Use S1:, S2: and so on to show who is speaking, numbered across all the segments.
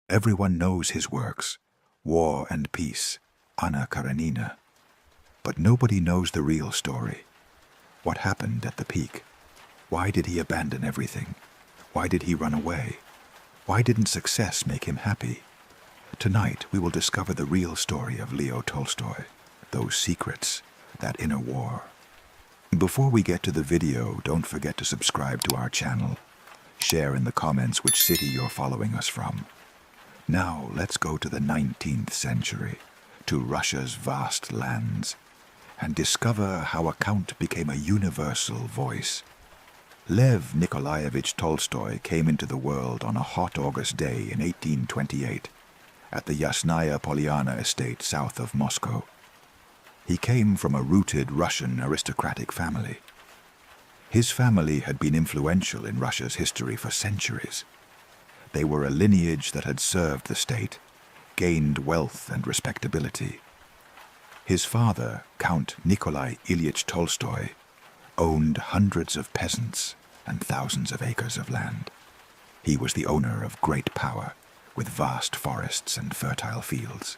S1: Everyone knows his works, War and Peace, Anna Karenina. But nobody knows the real story. What happened at the peak? Why did he abandon everything? Why did he run away? Why didn't success make him happy? Tonight we will discover the real story of Lev Tolstoy, those secrets, that inner war. Before we get to the video, don't forget to subscribe to our channel. Share in the comments which city you're following us from. Now let's go to the 19th century, to Russia's vast lands, and discover how a count became a universal voice. Lev Nikolaevich Tolstoy came into the world on a hot August day in 1828 at the Yasnaya Polyana estate south of Moscow. He came from a rooted Russian aristocratic family. His family had been influential in Russia's history for centuries. They were a lineage that had served the state, gained wealth and respectability. His father, Count Nikolai Ilyich Tolstoy, owned hundreds of peasants and thousands of acres of land. He was the owner of great power, with vast forests and fertile fields.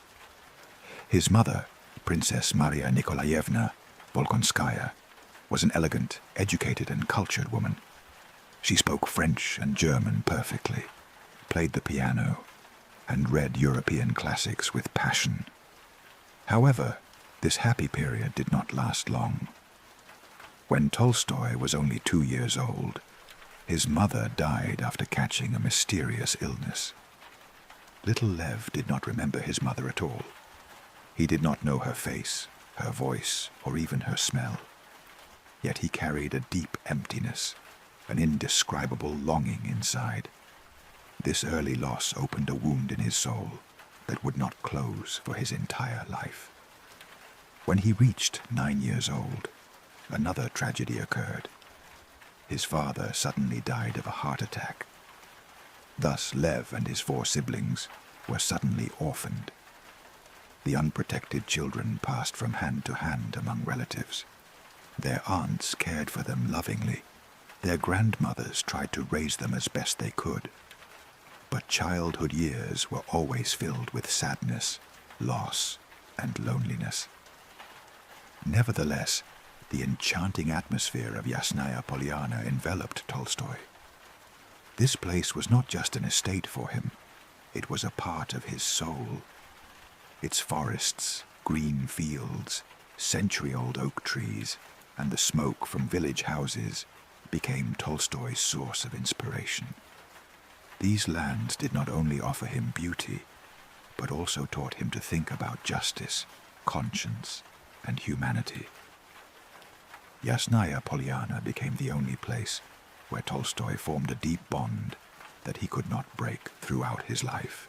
S1: His mother, Princess Maria Nikolaevna Volkonskaya, was an elegant, educated and cultured woman. She spoke French and German perfectly, played the piano, and read European classics with passion. However, this happy period did not last long. When Tolstoy was only 2 years old, his mother died after catching a mysterious illness. Little Lev did not remember his mother at all. He did not know her face, her voice, or even her smell. Yet he carried a deep emptiness, an indescribable longing inside. This early loss opened a wound in his soul that would not close for his entire life. When he reached 9 years old, another tragedy occurred. His father suddenly died of a heart attack. Thus Lev and his 4 siblings were suddenly orphaned. The unprotected children passed from hand to hand among relatives. Their aunts cared for them lovingly. Their grandmothers tried to raise them as best they could. But childhood years were always filled with sadness, loss, and loneliness. Nevertheless, the enchanting atmosphere of Yasnaya Polyana enveloped Tolstoy. This place was not just an estate for him, it was a part of his soul. Its forests, green fields, century-old oak trees, and the smoke from village houses became Tolstoy's source of inspiration. These lands did not only offer him beauty, but also taught him to think about justice, conscience, and humanity. Yasnaya Polyana became the only place where Tolstoy formed a deep bond that he could not break throughout his life.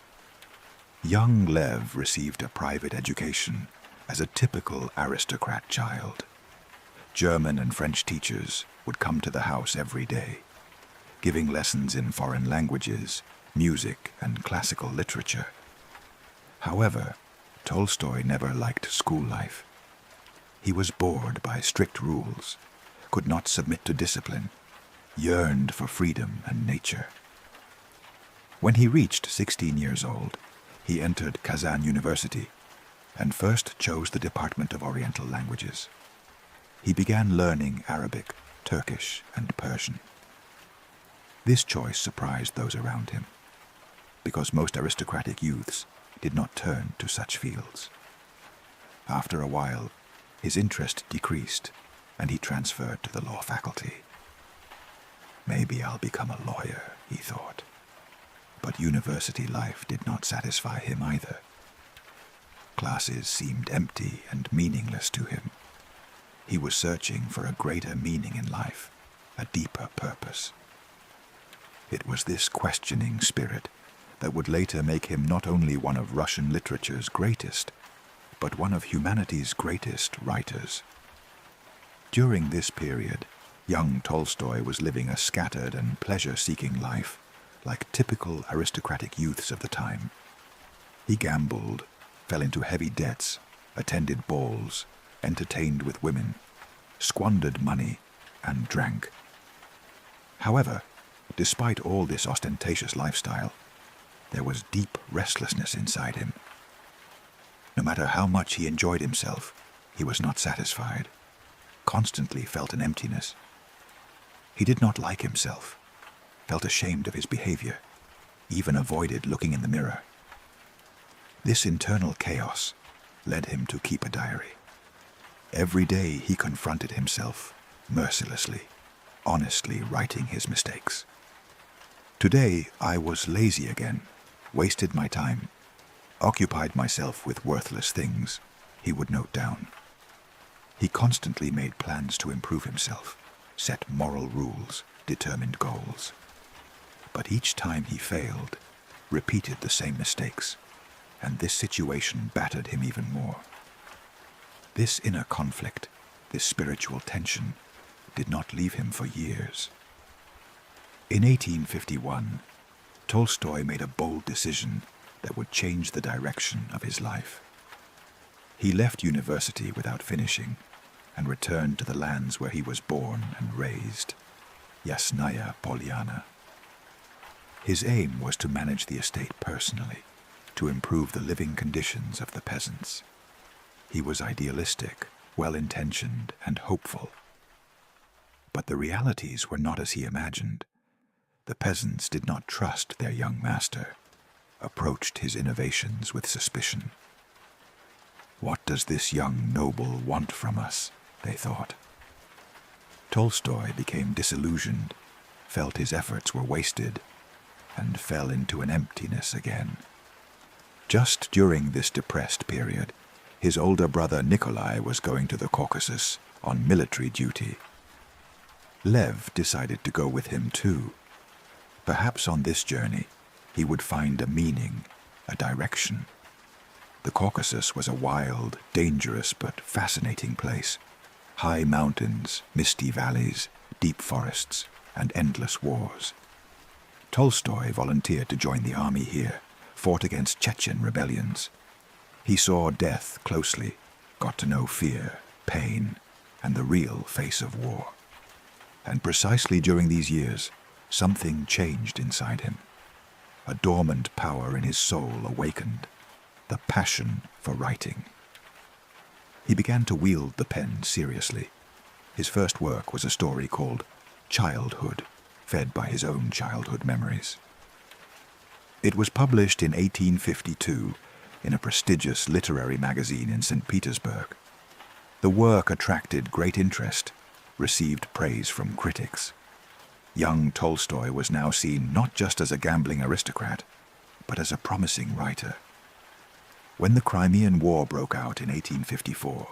S1: Young Lev received a private education as a typical aristocrat child. German and French teachers would come to the house every day, giving lessons in foreign languages, music, and classical literature. However, Tolstoy never liked school life. He was bored by strict rules, could not submit to discipline, yearned for freedom and nature. When he reached 16 years old, he entered Kazan University and first chose the Department of Oriental Languages. He began learning Arabic, Turkish, and Persian. This choice surprised those around him, because most aristocratic youths did not turn to such fields. After a while, his interest decreased, and he transferred to the law faculty. Maybe I'll become a lawyer, he thought. But university life did not satisfy him either. Classes seemed empty and meaningless to him. He was searching for a greater meaning in life, a deeper purpose. It was this questioning spirit that would later make him not only one of Russian literature's greatest, but one of humanity's greatest writers. During this period, young Tolstoy was living a scattered and pleasure-seeking life, like typical aristocratic youths of the time. He gambled, fell into heavy debts, attended balls, entertained with women, squandered money, and drank. However, despite all this ostentatious lifestyle, there was deep restlessness inside him. No matter how much he enjoyed himself, he was not satisfied, constantly felt an emptiness. He did not like himself, felt ashamed of his behavior, even avoided looking in the mirror. This internal chaos led him to keep a diary. Every day he confronted himself, mercilessly, honestly writing his mistakes. Today I was lazy again, wasted my time, occupied myself with worthless things, he would note down. He constantly made plans to improve himself, set moral rules, determined goals. But each time he failed, repeated the same mistakes, and this situation battered him even more. This inner conflict, this spiritual tension, did not leave him for years. In 1851, Tolstoy made a bold decision that would change the direction of his life. He left university without finishing and returned to the lands where he was born and raised, Yasnaya Polyana. His aim was to manage the estate personally, to improve the living conditions of the peasants. He was idealistic, well-intentioned, and hopeful. But the realities were not as he imagined. The peasants did not trust their young master, approached his innovations with suspicion. What does this young noble want from us? They thought. Tolstoy became disillusioned, felt his efforts were wasted, and fell into an emptiness again. Just during this depressed period, his older brother Nikolai was going to the Caucasus on military duty. Lev decided to go with him too. Perhaps on this journey, he would find a meaning, a direction. The Caucasus was a wild, dangerous, but fascinating place. High mountains, misty valleys, deep forests, and endless wars. Tolstoy volunteered to join the army here, fought against Chechen rebellions. He saw death closely, got to know fear, pain, and the real face of war. And precisely during these years, something changed inside him. A dormant power in his soul awakened, the passion for writing. He began to wield the pen seriously. His first work was a story called Childhood, fed by his own childhood memories. It was published in 1852 in a prestigious literary magazine in St. Petersburg. The work attracted great interest, received praise from critics. Young Tolstoy was now seen not just as a gambling aristocrat, but as a promising writer. When the Crimean War broke out in 1854,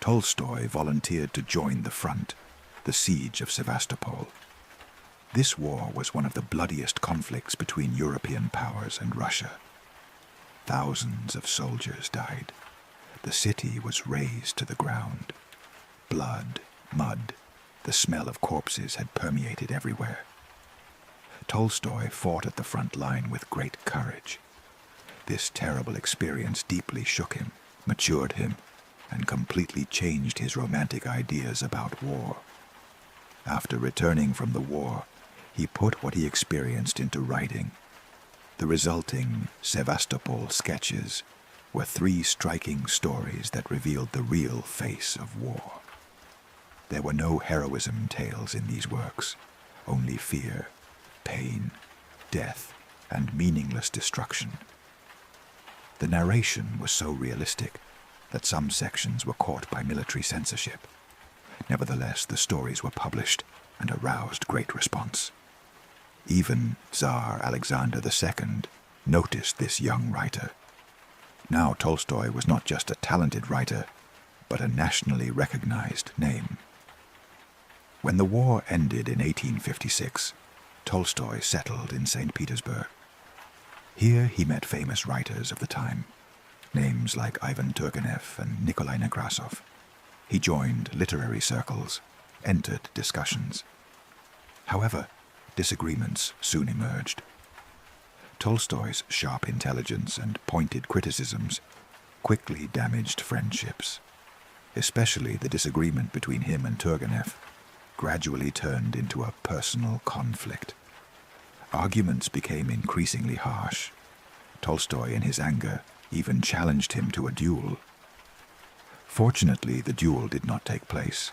S1: Tolstoy volunteered to join the front, the siege of Sevastopol. This war was one of the bloodiest conflicts between European powers and Russia. Thousands of soldiers died. The city was razed to the ground. Blood, mud, the smell of corpses had permeated everywhere. Tolstoy fought at the front line with great courage. This terrible experience deeply shook him, matured him, and completely changed his romantic ideas about war. After returning from the war, he put what he experienced into writing. The resulting Sevastopol sketches were 3 striking stories that revealed the real face of war. There were no heroism tales in these works, only fear, pain, death, and meaningless destruction. The narration was so realistic that some sections were caught by military censorship. Nevertheless, the stories were published and aroused great response. Even Tsar Alexander II noticed this young writer. Now Tolstoy was not just a talented writer, but a nationally recognized name. When the war ended in 1856, Tolstoy settled in St. Petersburg. Here he met famous writers of the time, names like Ivan Turgenev and Nikolai Nekrasov. He joined literary circles, entered discussions. However, disagreements soon emerged. Tolstoy's sharp intelligence and pointed criticisms quickly damaged friendships. Especially the disagreement between him and Turgenev gradually turned into a personal conflict. Arguments became increasingly harsh, Tolstoy, in his anger, even challenged him to a duel. Fortunately, the duel did not take place,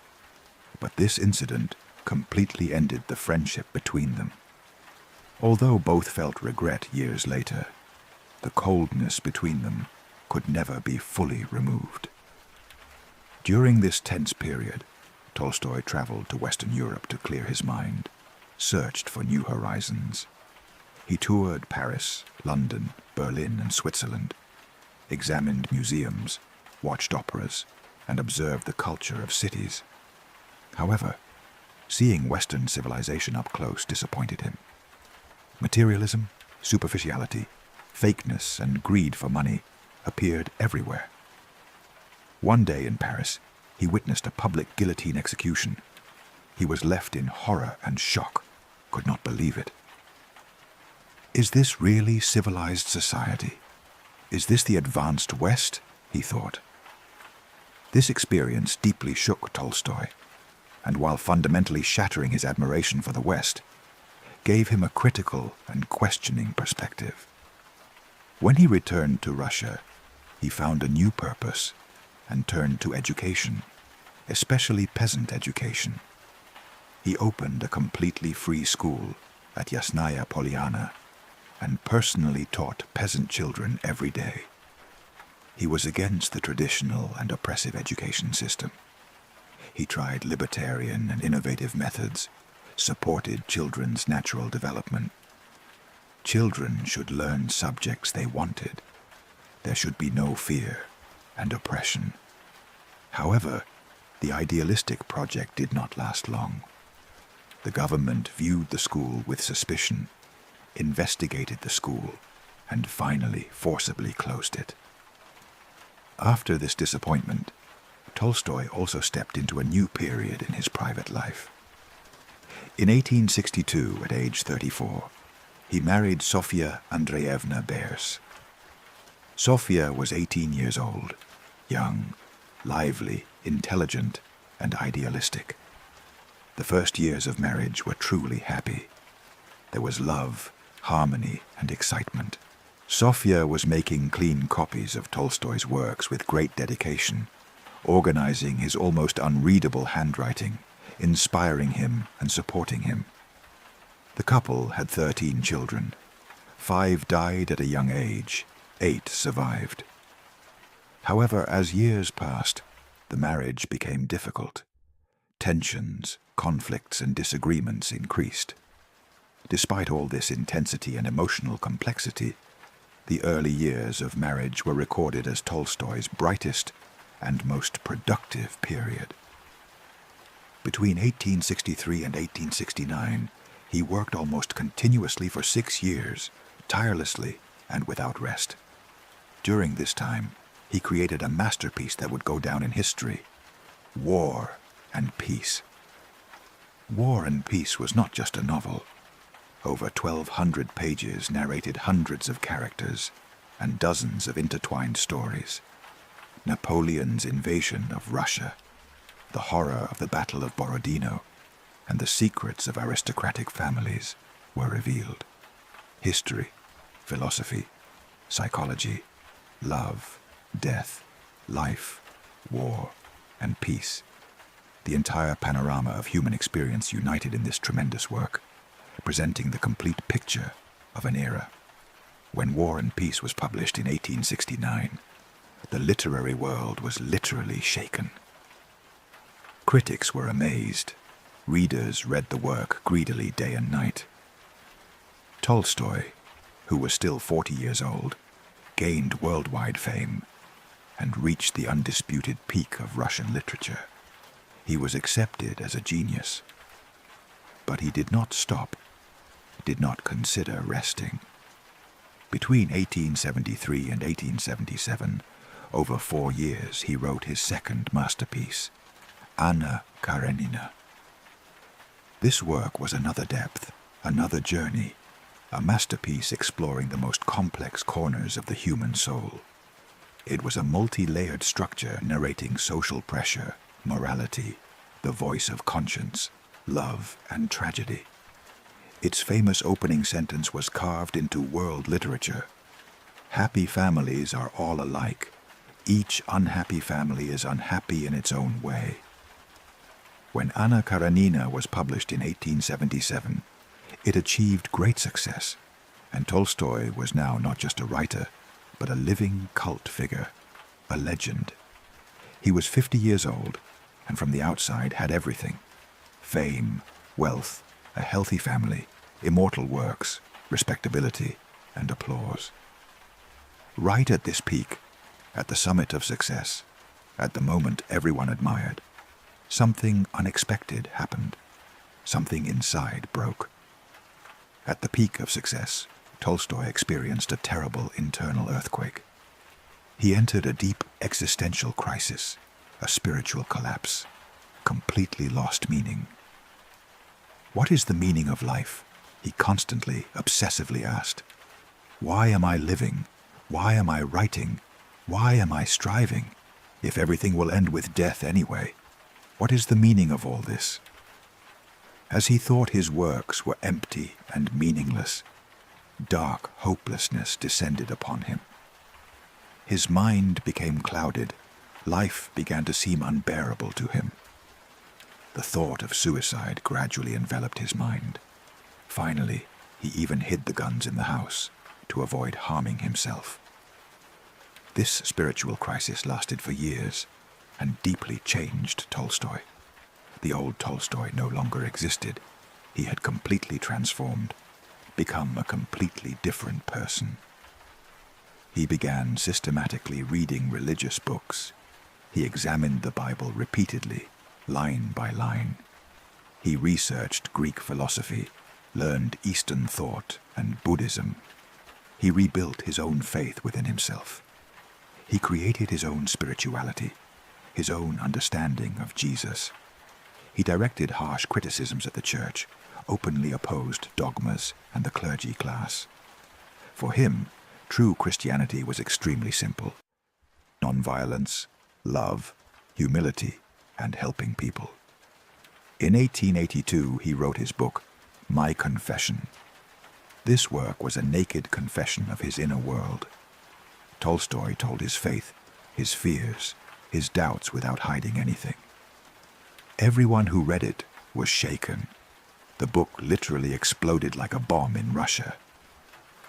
S1: but this incident completely ended the friendship between them. Although both felt regret years later, the coldness between them could never be fully removed. During this tense period, Tolstoy traveled to Western Europe to clear his mind, searched for new horizons. He toured Paris, London, Berlin, and Switzerland, examined museums, watched operas, and observed the culture of cities. However, seeing Western civilization up close disappointed him. Materialism, superficiality, fakeness, and greed for money appeared everywhere. One day in Paris, he witnessed a public guillotine execution. He was left in horror and shock, could not believe it. Is this really civilized society? Is this the advanced West? He thought. This experience deeply shook Tolstoy, and while fundamentally shattering his admiration for the West, gave him a critical and questioning perspective. When he returned to Russia, he found a new purpose and turned to education, especially peasant education. He opened a completely free school at Yasnaya Polyana and personally taught peasant children every day. He was against the traditional and oppressive education system. He tried libertarian and innovative methods, supported children's natural development. Children should learn subjects they wanted. There should be no fear and oppression. However, the idealistic project did not last long. The government viewed the school with suspicion, investigated the school, and finally forcibly closed it. After this disappointment, Tolstoy also stepped into a new period in his private life. In 1862, at age 34, he married Sofia Andreevna Bers. Sofia was 18 years old, young, lively, intelligent, and idealistic. The first years of marriage were truly happy. There was love, harmony, and excitement. Sofia was making clean copies of Tolstoy's works with great dedication, organizing his almost unreadable handwriting, inspiring him and supporting him. The couple had 13 children. 5 died at a young age, 8 survived. However, as years passed, the marriage became difficult. Tensions, conflicts, and disagreements increased. Despite all this intensity and emotional complexity, the early years of marriage were recorded as Tolstoy's brightest and most productive period. Between 1863 and 1869, he worked almost continuously for 6 years, tirelessly and without rest. During this time, he created a masterpiece that would go down in history: War and Peace. War and Peace was not just a novel. Over 1,200 pages narrated hundreds of characters and dozens of intertwined stories. Napoleon's invasion of Russia, the horror of the Battle of Borodino, and the secrets of aristocratic families were revealed. History, philosophy, psychology, love, death, life, war, and peace. The entire panorama of human experience united in this tremendous work, presenting the complete picture of an era. When War and Peace was published in 1869, the literary world was literally shaken. Critics were amazed. Readers read the work greedily day and night. Tolstoy, who was still 40 years old, gained worldwide fame and reached the undisputed peak of Russian literature. He was accepted as a genius. But he did not stop, did not consider resting. Between 1873 and 1877, over 4 years, he wrote his second masterpiece, Anna Karenina. This work was another depth, another journey, a masterpiece exploring the most complex corners of the human soul. It was a multi-layered structure narrating social pressure, morality, the voice of conscience, love, and tragedy. Its famous opening sentence was carved into world literature: Happy families are all alike. Each unhappy family is unhappy in its own way. When Anna Karenina was published in 1877, it achieved great success, and Tolstoy was now not just a writer, but a living cult figure, a legend. He was 50 years old, and from the outside had everything: fame, wealth, a healthy family, immortal works, respectability, and applause. Right at this peak, at the summit of success, at the moment everyone admired, something unexpected happened. Something inside broke. At the peak of success, Tolstoy experienced a terrible internal earthquake. He entered a deep existential crisis, a spiritual collapse, completely lost meaning. What is the meaning of life? He constantly, obsessively asked. Why am I living? Why am I writing? Why am I striving? If everything will end with death anyway, what is the meaning of all this? As he thought his works were empty and meaningless, dark hopelessness descended upon him. His mind became clouded. Life began to seem unbearable to him. The thought of suicide gradually enveloped his mind. Finally, he even hid the guns in the house to avoid harming himself. This spiritual crisis lasted for years and deeply changed Tolstoy. The old Tolstoy no longer existed. He had completely transformed, become a completely different person. He began systematically reading religious books. He examined the Bible repeatedly, line by line. He researched Greek philosophy, learned Eastern thought and Buddhism. He rebuilt his own faith within himself. He created his own spirituality, his own understanding of Jesus. He directed harsh criticisms at the church, openly opposed dogmas and the clergy class. For him, true Christianity was extremely simple: nonviolence, love, humility, and helping people. In 1882, he wrote his book, My Confession. This work was a naked confession of his inner world. Tolstoy told his faith, his fears, his doubts without hiding anything. Everyone who read it was shaken. The book literally exploded like a bomb in Russia.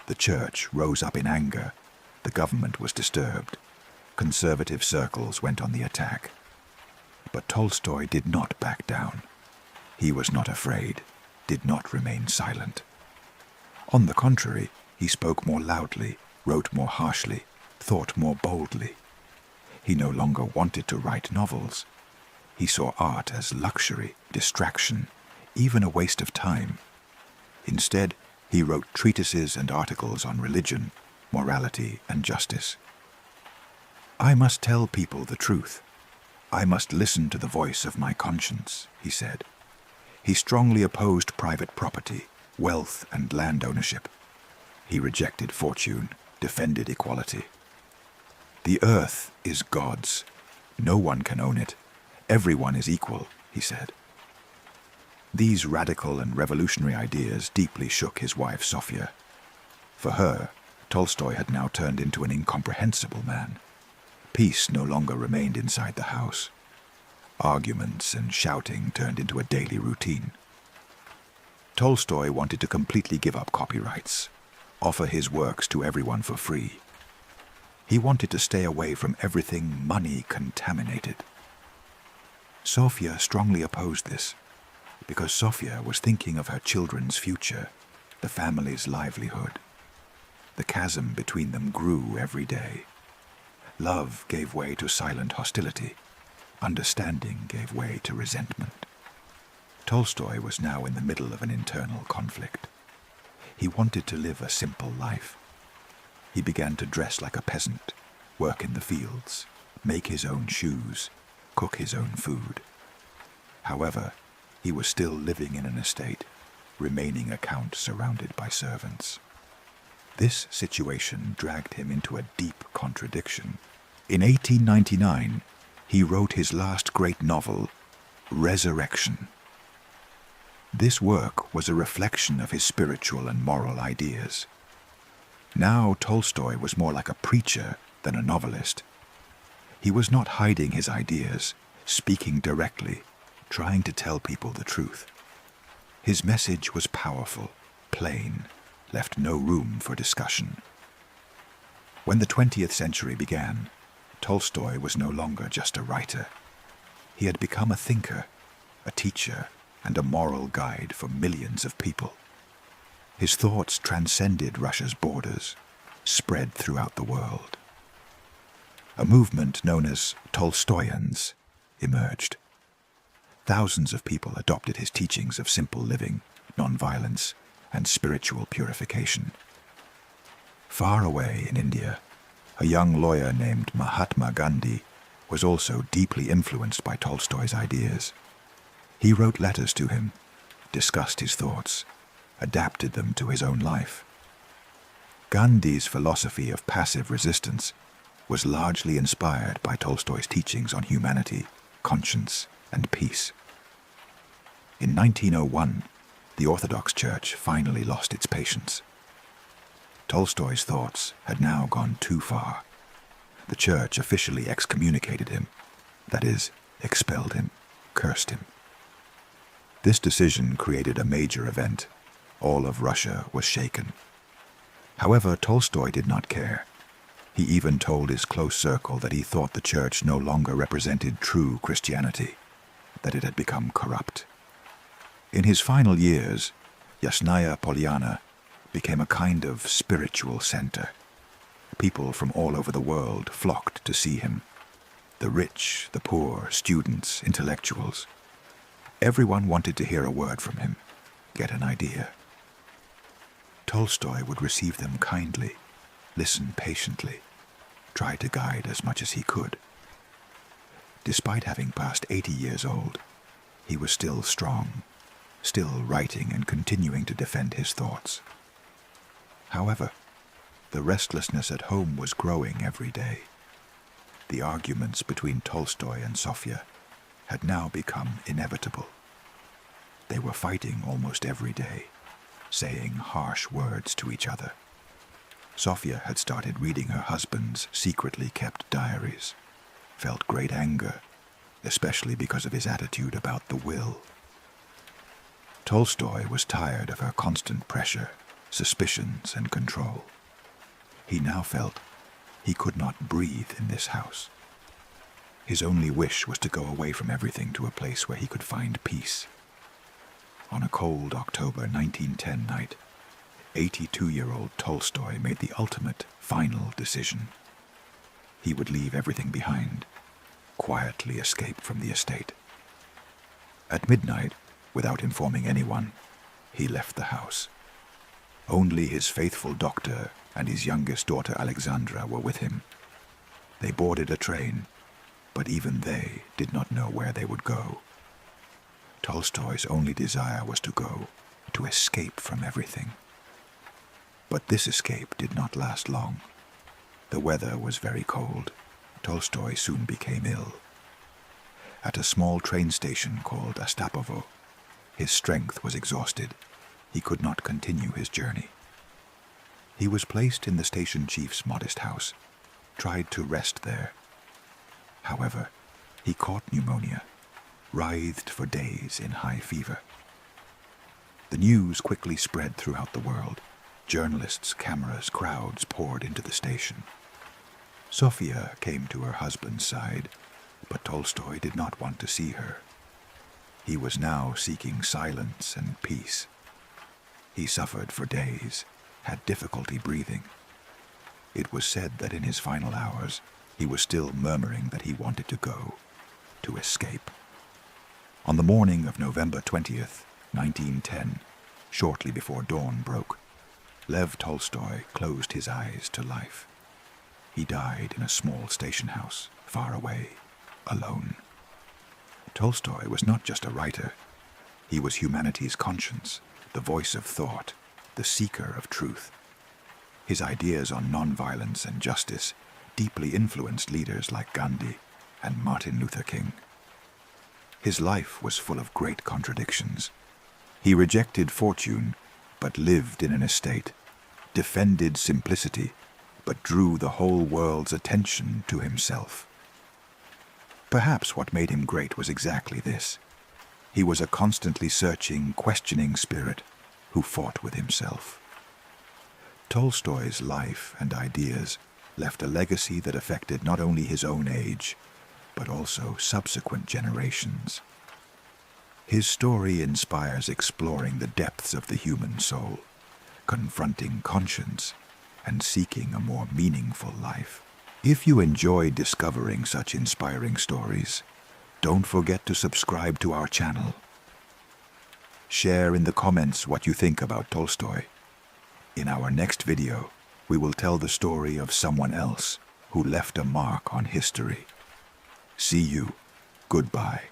S1: The church rose up in anger. The government was disturbed. Conservative circles went on the attack. But Tolstoy did not back down. He was not afraid, did not remain silent. On the contrary, he spoke more loudly, wrote more harshly, thought more boldly. He no longer wanted to write novels. He saw art as luxury, distraction, even a waste of time. Instead, he wrote treatises and articles on religion, morality, and justice. I must tell people the truth. I must listen to the voice of my conscience, he said. He strongly opposed private property, wealth, and land ownership. He rejected fortune, defended equality. The earth is God's. No one can own it. Everyone is equal, he said. These radical and revolutionary ideas deeply shook his wife Sofia. For her, Tolstoy had now turned into an incomprehensible man. Peace no longer remained inside the house. Arguments and shouting turned into a daily routine. Tolstoy wanted to completely give up copyrights, offer his works to everyone for free. He wanted to stay away from everything money-contaminated. Sofia strongly opposed this, because Sofia was thinking of her children's future, the family's livelihood. The chasm between them grew every day. Love gave way to silent hostility. Understanding gave way to resentment. Tolstoy was now in the middle of an internal conflict. He wanted to live a simple life. He began to dress like a peasant, work in the fields, make his own shoes, cook his own food. However, he was still living in an estate, remaining a count surrounded by servants. This situation dragged him into a deep contradiction. In 1899, he wrote his last great novel, Resurrection. This work was a reflection of his spiritual and moral ideas. Now Tolstoy was more like a preacher than a novelist. He was not hiding his ideas, speaking directly, trying to tell people the truth. His message was powerful, plain, left no room for discussion. When the 20th century began, Tolstoy was no longer just a writer. He had become a thinker, a teacher, and a moral guide for millions of people. His thoughts transcended Russia's borders, spread throughout the world. A movement known as Tolstoyans emerged. Thousands of people adopted his teachings of simple living, nonviolence, and spiritual purification. Far away in India, a young lawyer named Mahatma Gandhi was also deeply influenced by Tolstoy's ideas. He wrote letters to him, discussed his thoughts, adapted them to his own life. Gandhi's philosophy of passive resistance was largely inspired by Tolstoy's teachings on humanity, conscience, and peace. In 1901, the Orthodox Church finally lost its patience. Tolstoy's thoughts had now gone too far. The Church officially excommunicated him, that is, expelled him, cursed him. This decision created a major event. All of Russia was shaken. However, Tolstoy did not care. He even told his close circle that he thought the Church no longer represented true Christianity, that it had become corrupt. In his final years, Yasnaya Polyana became a kind of spiritual center. People from all over the world flocked to see him. The rich, the poor, students, intellectuals. Everyone wanted to hear a word from him, get an idea. Tolstoy would receive them kindly, listen patiently, try to guide as much as he could. Despite having passed 80 years old, he was still strong, still writing and continuing to defend his thoughts. However, the restlessness at home was growing every day. The arguments between Tolstoy and Sofia had now become inevitable. They were fighting almost every day, saying harsh words to each other. Sofia had started reading her husband's secretly kept diaries, felt great anger, especially because of his attitude about the will. Tolstoy was tired of her constant pressure, suspicions, and control. He now felt he could not breathe in this house. His only wish was to go away from everything to a place where he could find peace. On a cold October 1910 night, 82-year-old Tolstoy made the ultimate, final decision. He would leave everything behind, quietly escape from the estate. At midnight, without informing anyone, he left the house. Only his faithful doctor and his youngest daughter Alexandra were with him. They boarded a train, but even they did not know where they would go. Tolstoy's only desire was to go, to escape from everything. But this escape did not last long. The weather was very cold. Tolstoy soon became ill. At a small train station called Astapovo, his strength was exhausted. He could not continue his journey. He was placed in the station chief's modest house, tried to rest there. However, he caught pneumonia, writhed for days in high fever. The news quickly spread throughout the world. Journalists, cameras, crowds poured into the station. Sofia came to her husband's side, but Tolstoy did not want to see her. He was now seeking silence and peace. He suffered for days, had difficulty breathing. It was said that in his final hours, he was still murmuring that he wanted to go, to escape. On the morning of November 20th, 1910, shortly before dawn broke, Lev Tolstoy closed his eyes to life. He died in a small station house, far away, alone. Tolstoy was not just a writer. He was humanity's conscience, the voice of thought, the seeker of truth. His ideas on nonviolence and justice deeply influenced leaders like Gandhi and Martin Luther King. His life was full of great contradictions. He rejected fortune, but lived in an estate, defended simplicity, but drew the whole world's attention to himself. Perhaps what made him great was exactly this. He was a constantly searching, questioning spirit who fought with himself. Tolstoy's life and ideas left a legacy that affected not only his own age, but also subsequent generations. His story inspires exploring the depths of the human soul, confronting conscience, and seeking a more meaningful life. If you enjoy discovering such inspiring stories, don't forget to subscribe to our channel. Share in the comments what you think about Tolstoy. In our next video, we will tell the story of someone else who left a mark on history. See you. Goodbye.